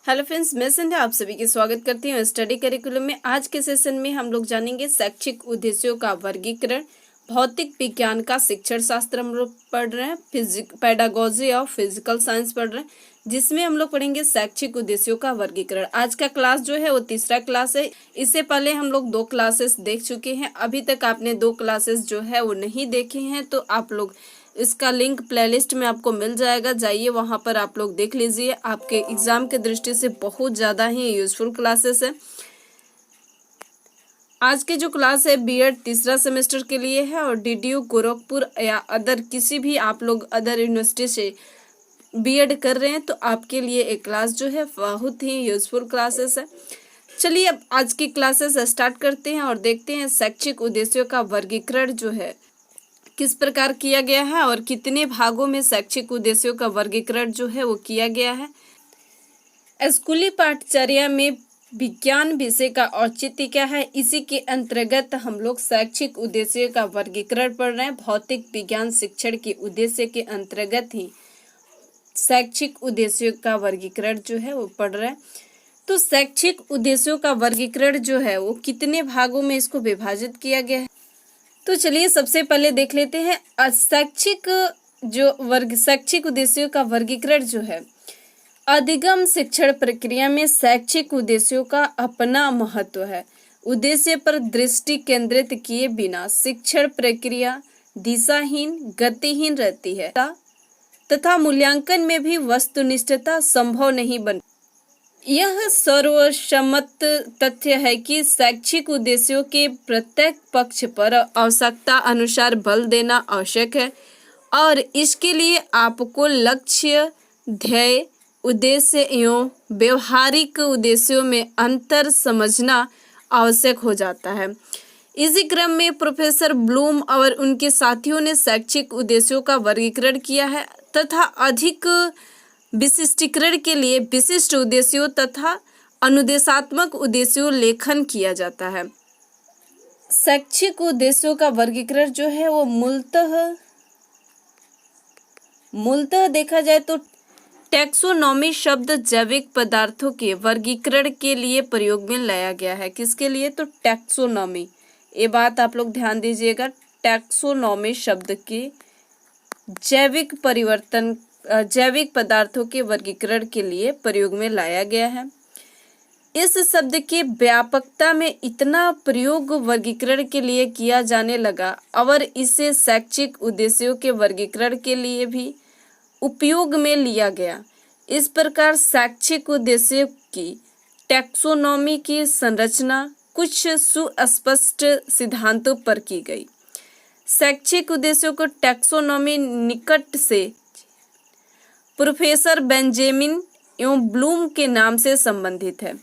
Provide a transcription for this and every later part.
Hello friends, मैं संध्या आप सभी की स्वागत करती हूँ स्टडी करिकुलम में। आज के सेशन में हम लोग जानेंगे शैक्षिक उद्देश्यों का वर्गीकरण। भौतिक विज्ञान का शिक्षण शास्त्र हम लोग पढ़ रहे हैं, पेडागोजी ऑफ फिजिकल साइंस पढ़ रहे हैं, जिसमें हम लोग पढ़ेंगे शैक्षिक उद्देश्यों का वर्गीकरण। आज का क्लास जो है वो तीसरा क्लास है। इससे पहले हम लोग 2 क्लासेस देख चुके हैं। अभी तक आपने 2 क्लासेस जो है वो नहीं देखे हैं तो आप लोग इसका लिंक प्लेलिस्ट में आपको मिल जाएगा, जाइए वहां पर आप लोग देख लीजिए। आपके एग्जाम के दृष्टि से बहुत ज़्यादा ही यूजफुल क्लासेस है। आज के जो क्लास है बीएड तीसरा सेमेस्टर के लिए है और डीडीयू गोरखपुर या अदर किसी भी आप लोग अदर यूनिवर्सिटी से बीएड कर रहे हैं तो आपके लिए एक क्लास जो है बहुत ही यूजफुल क्लासेस है। चलिए अब आज की क्लासेस स्टार्ट करते हैं और देखते हैं शैक्षिक उद्देश्यों का वर्गीकरण जो है किस प्रकार किया गया है और कितने भागों में शैक्षिक उद्देश्यों का वर्गीकरण जो है वो किया गया है। स्कूली पाठचर्या में विज्ञान विषय का औचित्य क्या है, इसी के अंतर्गत हम लोग शैक्षिक उद्देश्यों का वर्गीकरण पढ़ रहे हैं। भौतिक विज्ञान शिक्षण के उद्देश्य के अंतर्गत ही शैक्षिक उद्देश्यों का वर्गीकरण जो है वो पढ़ रहे हैं। तो शैक्षिक उद्देश्यों का वर्गीकरण जो है वो कितने भागों में इसको विभाजित किया गया है, तो चलिए सबसे पहले देख लेते हैं। शैक्षिक उद्देश्यों का वर्गीकरण जो है, अधिगम शिक्षण प्रक्रिया में शैक्षिक उद्देश्यों का अपना महत्व है। उद्देश्य पर दृष्टि केंद्रित किए बिना शिक्षण प्रक्रिया दिशाहीन, गतिहीन रहती है तथा मूल्यांकन में भी वस्तुनिष्ठता संभव नहीं बन। यह सर्वसम्मत तथ्य है कि शैक्षिक उद्देश्यों के प्रत्येक पक्ष पर आवश्यकता अनुसार बल देना आवश्यक है और इसके लिए आपको लक्ष्य, ध्येय, उद्देश्य एवं व्यवहारिक उद्देश्यों में अंतर समझना आवश्यक हो जाता है। इसी क्रम में प्रोफेसर ब्लूम और उनके साथियों ने शैक्षिक उद्देश्यों का वर्गीकरण किया है तथा अधिक विशिष्टीकरण के लिए विशिष्ट उद्देश्यों तथा अनुदेशात्मक उद्देश्यों लेखन किया जाता है। शैक्षिक उद्देश्यों का वर्गीकरण जो है वो मूलतः देखा जाए तो टैक्सोनॉमी शब्द जैविक पदार्थों के वर्गीकरण के लिए प्रयोग में लाया गया है। किसके लिए? तो टैक्सोनॉमी, ये बात आप लोग ध्यान दीजिएगा। टैक्सोनॉमी शब्द के जैविक पदार्थों के वर्गीकरण के लिए प्रयोग में लाया गया है। इस शब्द के व्यापकता में इतना प्रयोग वर्गीकरण के लिए किया जाने लगा और इसे शैक्षिक उद्देश्यों के वर्गीकरण के लिए भी उपयोग में लिया गया। इस प्रकार शैक्षिक उद्देश्यों की टैक्सोनॉमी की संरचना कुछ सुस्पष्ट सिद्धांतों पर की गई। शैक्षिक उद्देश्यों को टैक्सोनॉमी निकट से प्रोफेसर बेंजामिन एवं ब्लूम के नाम से संबंधित है।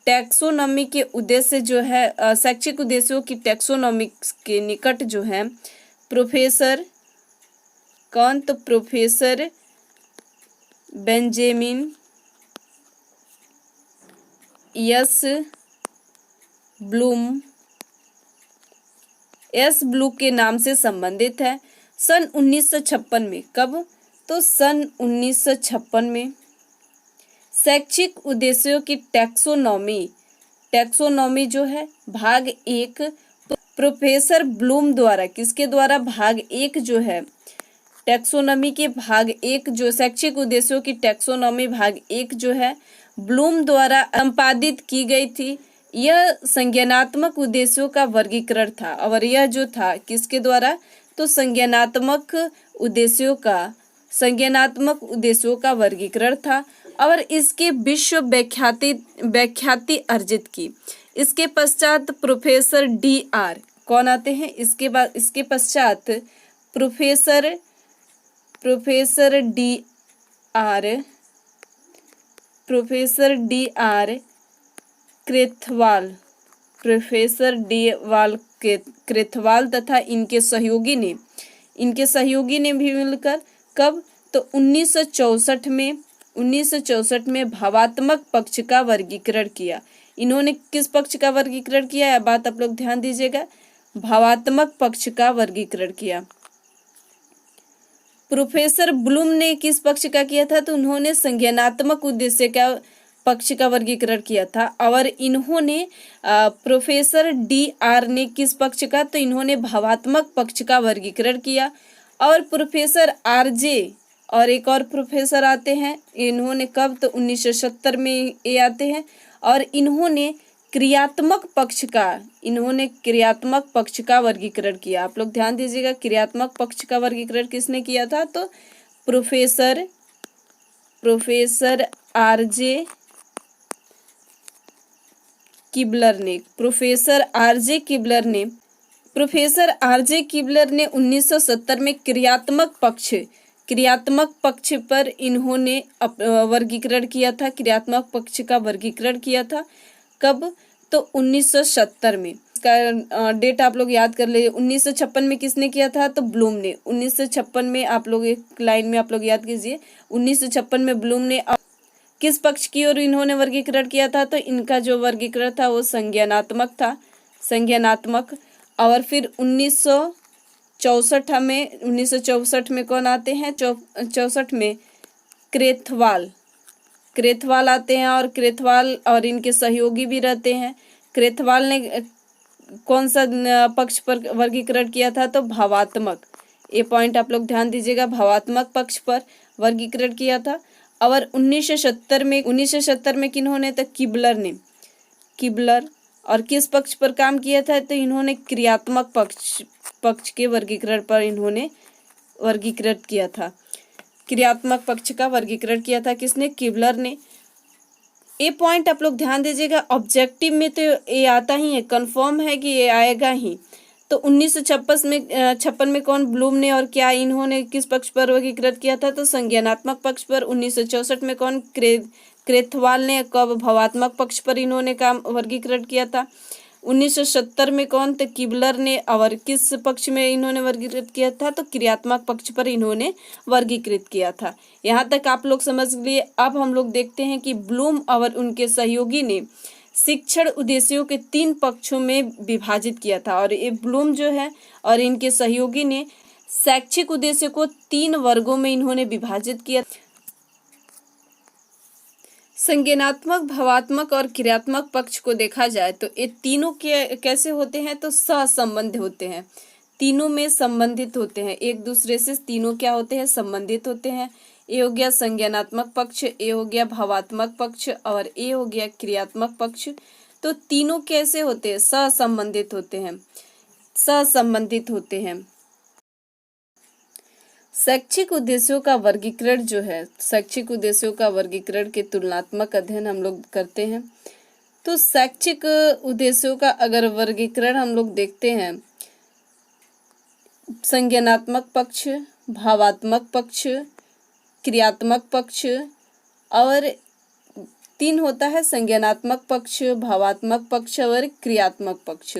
टैक्सोनॉमी के उद्देश्य जो है, शैक्षिक उद्देश्यों की टैक्सोनॉमी के निकट जो है प्रोफेसर बेंजामिन एस ब्लूम के नाम से संबंधित है। सन 1956 में, कब? तो सन 1956 में शैक्षिक उद्देश्यों की टैक्सोनॉमी जो है भाग 1 प्रोफेसर ब्लूम द्वारा, किसके द्वारा? भाग 1 जो है टैक्सोनॉमी के भाग 1 जो शैक्षिक उद्देश्यों की टैक्सोनॉमी भाग 1 जो है ब्लूम द्वारा संपादित की गई थी। यह संज्ञानात्मक उद्देश्यों का वर्गीकरण था और यह जो था किसके द्वारा? तो संज्ञानात्मक उद्देश्यों का वर्गीकरण था और इसके विश्व व्याख्याति अर्जित की। इसके पश्चात प्रोफेसर डी.आर. कौन आते हैं? इसके पश्चात प्रोफेसर डी.आर. क्रेथवाल तथा इनके सहयोगी ने भी मिलकर, कब? तो 1964 में भावात्मक पक्ष का वर्गीकरण किया। इन्होंने किस पक्ष का वर्गीकरण किया? यह बात आप लोग ध्यान दीजिएगा, भावात्मक पक्ष का वर्गीकरण किया। प्रोफेसर ब्लूम ने किस पक्ष का किया था? तो उन्होंने संज्ञानात्मक उद्देश्य का पक्ष का वर्गीकरण किया था। और इन्होंने प्रोफेसर DR ने किस पक्ष का, तो इन्होंने भावात्मक पक्ष का वर्गीकरण किया। और प्रोफेसर RJ और एक और प्रोफेसर आते हैं, इन्होंने कब, तो 1970 में ये आते हैं। और इन्होंने क्रियात्मक पक्ष का वर्गीकरण किया। आप लोग ध्यान दीजिएगा, क्रियात्मक पक्ष का वर्गीकरण किसने किया था, तो प्रोफेसर RJ किबलर ने। प्रोफेसर RJ किबलर ने 1970 में क्रियात्मक पक्ष पर इन्होंने वर्गीकरण किया था, क्रियात्मक पक्ष का वर्गीकरण किया था। कब, तो 1970 में। इसका डेट आप लोग याद कर लीजिए। 1956 में किसने किया था, तो ब्लूम ने। 1956 में आप लोग एक लाइन में आप लोग याद कीजिए, 1956 में ब्लूम ने किस पक्ष की ओर इन्होंने वर्गीकरण किया था, तो इनका जो वर्गीकरण था वो संज्ञानात्मक था, संज्ञानात्मक। और फिर 1964 में कौन आते हैं, 64 में क्रेथवाल आते हैं। और क्रेथवाल और इनके सहयोगी भी रहते हैं। क्रेथवाल ने कौन सा पक्ष पर वर्गीकरण किया था, तो भावात्मक। ये पॉइंट आप लोग ध्यान दीजिएगा, भावात्मक पक्ष पर वर्गीकरण किया था। और 1970 में किन्होंने, तो किबलर। और किस पक्ष पर काम किया था, तो इन्होंने क्रियात्मक पक्ष के वर्गीकरण पर इन्होंने वर्गीकृत किया था। क्रियात्मक पक्ष का वर्गीकरण किया था किसने, किबलर ने। ये पॉइंट आप लोग ध्यान दीजिएगा, ऑब्जेक्टिव में तो ये आता ही है, कंफर्म है कि ये आएगा ही। तो 1956 में कौन, ब्लूम ने। और क्या इन्होंने किस पक्ष पर वर्गीकृत किया था, तो संज्ञानात्मक पक्ष पर। 1964 में कौन, क्रेथवाल ने। कब, भावात्मक पक्ष पर इन्होंने काम वर्गीकृत किया था। 1970 में कौन, तो किबलर ने। और किस पक्ष में इन्होंने वर्गीकृत किया था, तो क्रियात्मक पक्ष पर इन्होंने वर्गीकृत किया था। यहाँ तक आप लोग समझ लिए। अब हम लोग देखते हैं कि ब्लूम और उनके सहयोगी ने शिक्षण उद्देश्यों के 3 पक्षों में विभाजित किया था। और ये ब्लूम जो है और इनके सहयोगी ने शैक्षिक उद्देश्य को 3 वर्गों में इन्होंने विभाजित किया। संज्ञानात्मक, भावात्मक और क्रियात्मक पक्ष को देखा जाए तो ये तीनों कैसे होते हैं, तो सहसंबंध होते हैं, तीनों में संबंधित होते हैं एक दूसरे से। तीनों क्या होते हैं, संबंधित होते हैं। ये हो गया संज्ञानात्मक पक्ष, ये हो गया भावात्मक पक्ष और ये हो गया क्रियात्मक पक्ष। तो तीनों कैसे होते हैं, सहसंबंधित होते हैं। शैक्षिक उद्देश्यों का वर्गीकरण जो है, शैक्षिक उद्देश्यों का वर्गीकरण के तुलनात्मक अध्ययन हम लोग करते हैं। तो शैक्षिक उद्देश्यों का अगर वर्गीकरण हम लोग देखते हैं, संज्ञानात्मक पक्ष, भावात्मक पक्ष, क्रियात्मक पक्ष और 3 होता है, संज्ञानात्मक पक्ष, भावात्मक पक्ष और क्रियात्मक पक्ष।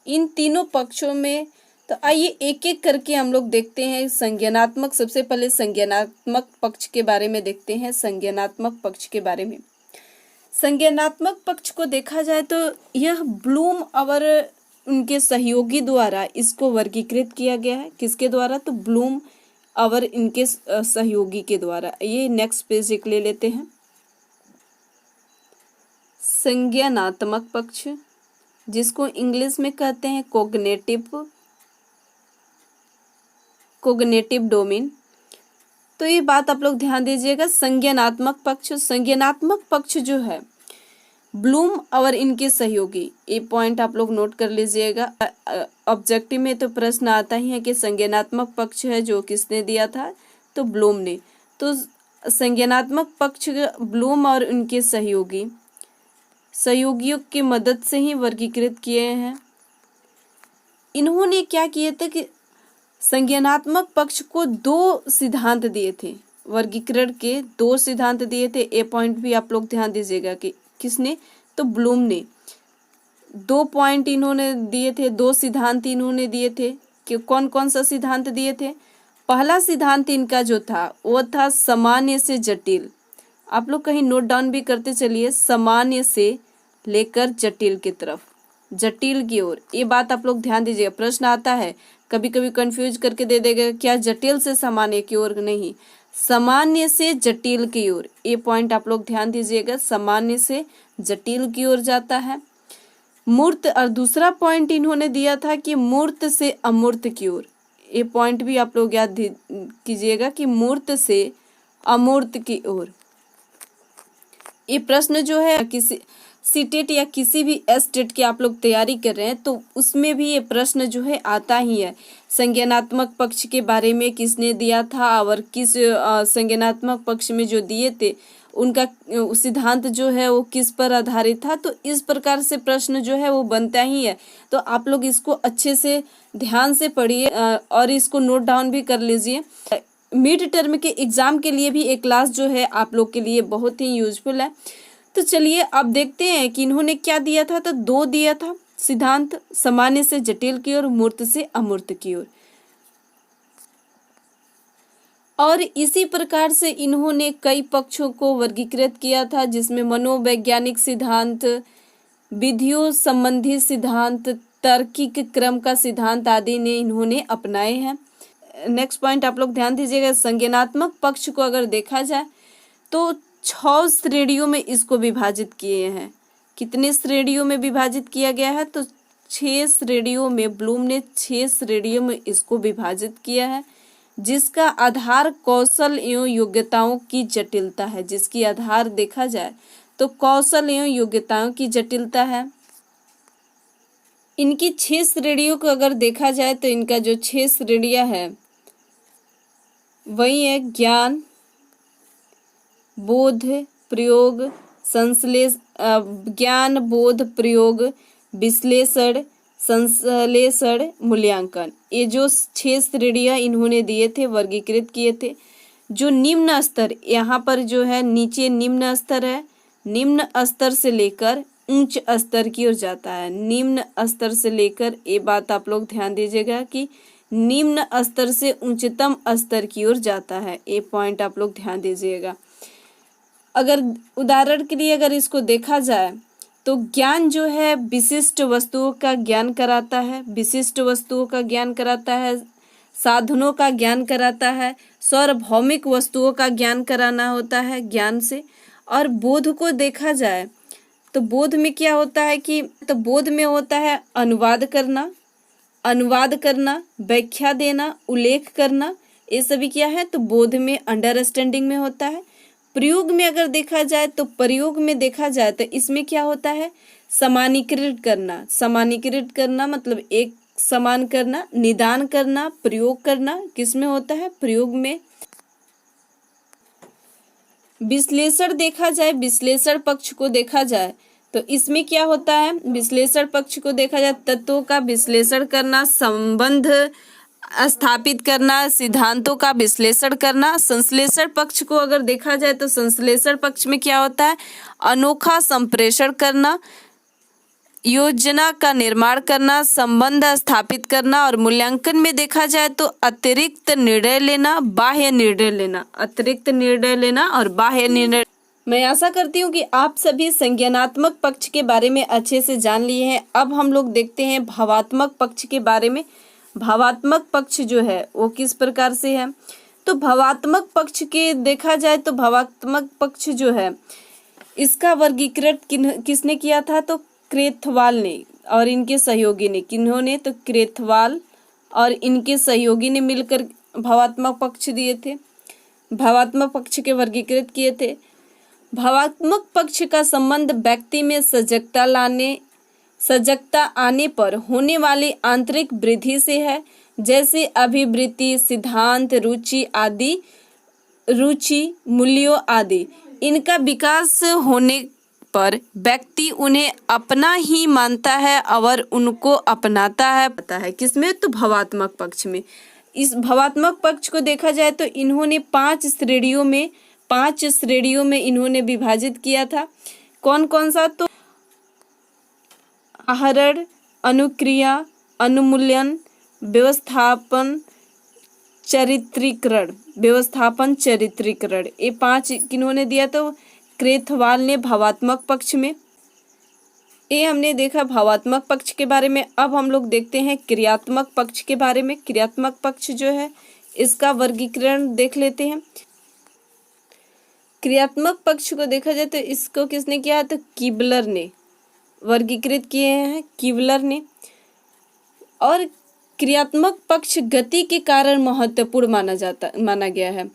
इन तीनों पक्षों में तो आइए एक एक करके हम लोग देखते हैं। संज्ञानात्मक, सबसे पहले संज्ञानात्मक पक्ष के बारे में देखते हैं। संज्ञानात्मक पक्ष के बारे में, संज्ञानात्मक पक्ष को देखा जाए तो यह ब्लूम और उनके सहयोगी द्वारा इसको वर्गीकृत किया गया है। किसके द्वारा, तो ब्लूम और इनके सहयोगी के द्वारा। ये नेक्स्ट पेज एक ले लेते हैं। संज्ञानात्मक पक्ष, जिसको इंग्लिश में कहते हैं कोग्निटिव डोमेन। तो ये बात आप लोग ध्यान दीजिएगा। संज्ञानात्मक पक्ष जो है, ब्लूम और इनके सहयोगी, ये पॉइंट आप लोग नोट कर लीजिएगा। ऑब्जेक्टिव में तो प्रश्न आता ही है कि संज्ञानात्मक पक्ष है जो किसने दिया था, तो ब्लूम ने। तो संज्ञानात्मक पक्ष ब्लूम और उनके सहयोगियों की मदद से ही वर्गीकृत किए हैं। इन्होंने क्या किए थे कि संज्ञानात्मक पक्ष को 2 सिद्धांत दिए थे, वर्गीकरण के 2 सिद्धांत दिए थे। ए पॉइंट भी आप लोग ध्यान दीजिएगा कि किसने, तो ब्लूम ने 2 पॉइंट इन्होंने दिए थे, 2 सिद्धांत इन्होंने दिए थे। कि कौन कौन सा सिद्धांत दिए थे। पहला सिद्धांत इनका जो था वो था सामान्य से जटिल। आप लोग कहीं नोट डाउन भी करते चलिए, सामान्य से लेकर जटिल की तरफ, जटिल की ओर। ये बात आप लोग ध्यान दीजिएगा, प्रश्न आता है कभी कभी कंफ्यूज करके दे देगा, क्या जटिल से सामान्य की ओर, नहीं, सामान्य से जटिल की ओर। ये पॉइंट आप लोग ध्यान दीजिएगा, सामान्य से जटिल की ओर जाता है। मूर्त, और दूसरा पॉइंट इन्होंने दिया था कि मूर्त से अमूर्त की ओर। ये पॉइंट भी आप लोग याद कीजिएगा कि मूर्त से अमूर्त की ओर। ये प्रश्न जो है किसी सीटेट या किसी भी एस्टेट की आप लोग तैयारी कर रहे हैं तो उसमें भी ये प्रश्न जो है आता ही है। संज्ञानात्मक पक्ष के बारे में किसने दिया था और किस संज्ञानात्मक पक्ष में जो दिए थे उनका सिद्धांत जो है वो किस पर आधारित था। तो इस प्रकार से प्रश्न जो है वो बनता ही है। तो आप लोग इसको अच्छे से ध्यान से पढ़िए और इसको नोट डाउन भी कर लीजिए। मिड टर्म के एग्जाम के लिए भी एक क्लास जो है आप लोग के लिए बहुत ही यूजफुल है। तो चलिए अब देखते हैं कि इन्होंने क्या दिया था। तो 2 दिया था सिद्धांत, सामान्य से जटिल की ओर, मूर्त से अमूर्त की ओर। और इसी प्रकार से इन्होंने कई पक्षों को वर्गीकृत किया था, जिसमें मनोवैज्ञानिक सिद्धांत, विधियों संबंधी सिद्धांत, तार्किक क्रम का सिद्धांत आदि ने इन्होंने अपनाए हैं। नेक्स्ट पॉइंट आप लोग ध्यान दीजिएगा, संज्ञानात्मक पक्ष को अगर देखा जाए तो 6 श्रेणियों में इसको विभाजित किए हैं। कितने श्रेणियों में विभाजित किया गया है? तो 6 श्रेणियों में, ब्लूम ने 6 श्रेणियों में इसको विभाजित किया है, जिसका आधार कौशल एवं योग्यताओं की जटिलता है। जिसकी आधार देखा जाए तो कौशल एवं योग्यताओं की जटिलता है। इनकी 6 श्रेणियों को अगर देखा जाए तो इनका जो 6 श्रेणियां है वही है ज्ञान, बोध, प्रयोग, ज्ञान, बोध, प्रयोग, विश्लेषण, संश्लेषण, मूल्यांकन। ये जो 6 श्रेणियां इन्होंने दिए थे, वर्गीकृत किए थे। जो निम्न स्तर, यहाँ पर जो है नीचे निम्न स्तर है, निम्न स्तर से लेकर उच्च स्तर की ओर जाता है। निम्न स्तर से लेकर, ये बात आप लोग ध्यान दीजिएगा कि निम्न स्तर से उच्चतम स्तर की ओर जाता है। ये पॉइंट आप लोग ध्यान दीजिएगा। अगर उदाहरण के लिए अगर इसको देखा जाए तो ज्ञान जो है विशिष्ट वस्तुओं का ज्ञान कराता है, विशिष्ट वस्तुओं का ज्ञान कराता है, साधनों का ज्ञान कराता है, सार्वभौमिक वस्तुओं का ज्ञान कराना होता है ज्ञान से। और बोध को देखा जाए तो बोध में क्या होता है कि बोध में होता है अनुवाद करना, व्याख्या देना, उल्लेख करना। ये सभी क्या है? तो बोध में, अंडरस्टैंडिंग में होता है। प्रयोग में अगर देखा जाए तो तो इसमें क्या होता है? समानीकृत करना मतलब एक समान करना, निदान करना, प्रयोग करना। किसमें होता है? प्रयोग में। विश्लेषण देखा जाए, विश्लेषण पक्ष को देखा जाए तो इसमें क्या होता है? विश्लेषण पक्ष को देखा जाए, तत्वों का विश्लेषण करना, संबंध स्थापित करना, सिद्धांतों का विश्लेषण करना। संश्लेषण पक्ष को अगर देखा जाए तो संश्लेषण पक्ष में क्या होता है? अनोखा संप्रेषण करना, योजना का निर्माण करना, संबंध स्थापित करना। और मूल्यांकन में देखा जाए तो अतिरिक्त निर्णय लेना, बाह्य निर्णय लेना, अतिरिक्त निर्णय लेना और बाह्य निर्णय। मैं आशा करती हूँ कि आप सभी संज्ञानात्मक पक्ष के बारे में अच्छे से जान लिए हैं। अब हम लोग देखते हैं भावात्मक पक्ष के बारे में। भावात्मक पक्ष जो है वो किस प्रकार से है? तो भावात्मक पक्ष के देखा जाए तो भावात्मक पक्ष जो है इसका वर्गीकृत किसने किया था? तो क्रेथवाल ने और इनके सहयोगी ने। किन्होंने? तो क्रेथवाल और इनके सहयोगी ने मिलकर भावात्मक पक्ष दिए थे, भावात्मक पक्ष के वर्गीकृत किए थे। भावात्मक पक्ष का संबंध व्यक्ति में सजगता आने पर होने वाली आंतरिक वृद्धि से है, जैसे अभिवृत्ति, सिद्धांत, रुचि, मूल्यों आदि। इनका विकास होने पर व्यक्ति उन्हें अपना ही मानता है और उनको अपनाता है। किसमें? तो भावात्मक पक्ष में। इस भावात्मक पक्ष को देखा जाए तो इन्होंने 5 श्रेणियों में इन्होंने विभाजित किया था। कौन कौन सा? तो आहरण, अनुक्रिया, अनुमूल्यन, व्यवस्थापन, चरित्रीकरण। ये 5 किन्होंने दिया? तो क्रेथवाल ने भावात्मक पक्ष में। ये हमने देखा भावात्मक पक्ष के बारे में। अब हम लोग देखते हैं क्रियात्मक पक्ष के बारे में। क्रियात्मक पक्ष जो है इसका वर्गीकरण देख लेते हैं। क्रियात्मक पक्ष को देखा जाए तो इसको किसने किया, तो कीबलर ने वर्गीकृत किए हैं, कीबलर ने। और क्रियात्मक पक्ष गति के कारण महत्वपूर्ण माना गया है।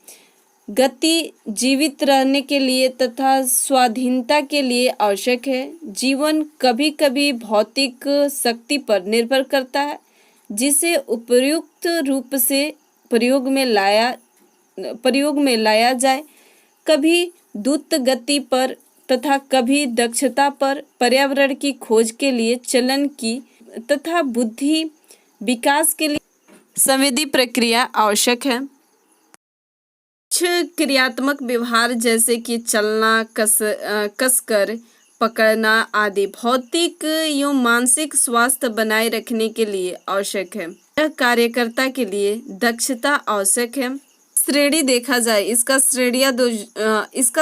गति जीवित रहने के लिए तथा स्वाधीनता के लिए आवश्यक है। जीवन कभी कभी भौतिक शक्ति पर निर्भर करता है, जिसे उपयुक्त रूप से प्रयोग में लाया जाए। कभी द्रुत गति पर तथा कभी दक्षता पर। पर्यावरण की खोज के लिए चलन की तथा बुद्धि विकास के लिए संवेदी प्रक्रिया आवश्यक है। कुछ क्रियात्मक व्यवहार जैसे कि चलना, कसकर पकड़ना आदि भौतिक एवं मानसिक स्वास्थ्य बनाए रखने के लिए आवश्यक है। यह कार्यकर्ता के लिए दक्षता आवश्यक है। श्रेणी देखा जाए, इसका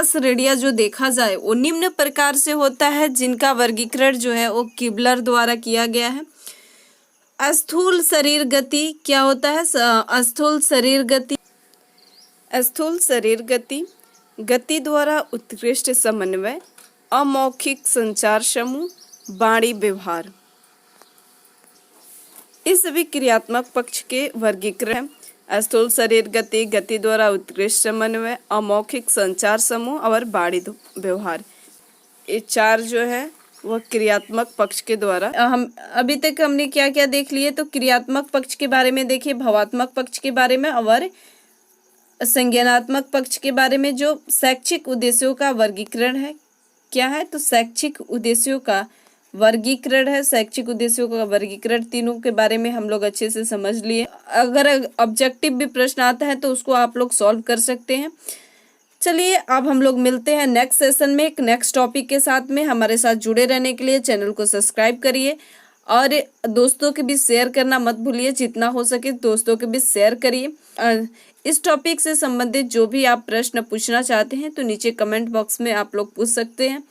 श्रेणियाँ जो देखा जाए वो निम्न प्रकार से होता है, जिनका वर्गीकरण जो है वो कीबलर द्वारा किया गया है। स्थूल शरीर गति क्या होता है? स्थूल शरीर गति, गति द्वारा उत्कृष्ट समन्वय, अमौखिक संचार समूह, वाणी व्यवहार, इस सभी क्रियात्मक पक्ष के वर्गीकरण। स्थूल शरीर गति, गति द्वारा उत्कृष्ट समन्वय, अमौखिक संचार समूह और वाणी व्यवहार, ये चार जो है वह क्रियात्मक पक्ष के द्वारा। हम अभी तक हमने क्या क्या देख लिए, तो क्रियात्मक पक्ष के बारे में देखिए, भावात्मक पक्ष के बारे में और संज्ञानात्मक पक्ष के बारे में। जो शैक्षिक उद्देश्यों का वर्गीकरण है क्या है, तो शैक्षिक उद्देश्यों का वर्गीकरण है। शैक्षिक उद्देश्यों का वर्गीकरण तीनों के बारे में हम लोग अच्छे से समझ लिए। अगर ऑब्जेक्टिव भी प्रश्न आता है तो उसको आप लोग सॉल्व कर सकते हैं। चलिए अब हम लोग मिलते हैं नेक्स्ट सेशन में एक नेक्स्ट टॉपिक के साथ में। हमारे साथ जुड़े रहने के लिए चैनल को सब्सक्राइब करिए और दोस्तों के बीच शेयर करना मत भूलिए। जितना हो सके दोस्तों के बीच शेयर करिए। इस टॉपिक से संबंधित जो भी आप प्रश्न पूछना चाहते हैं तो नीचे कमेंट बॉक्स में आप लोग पूछ सकते हैं।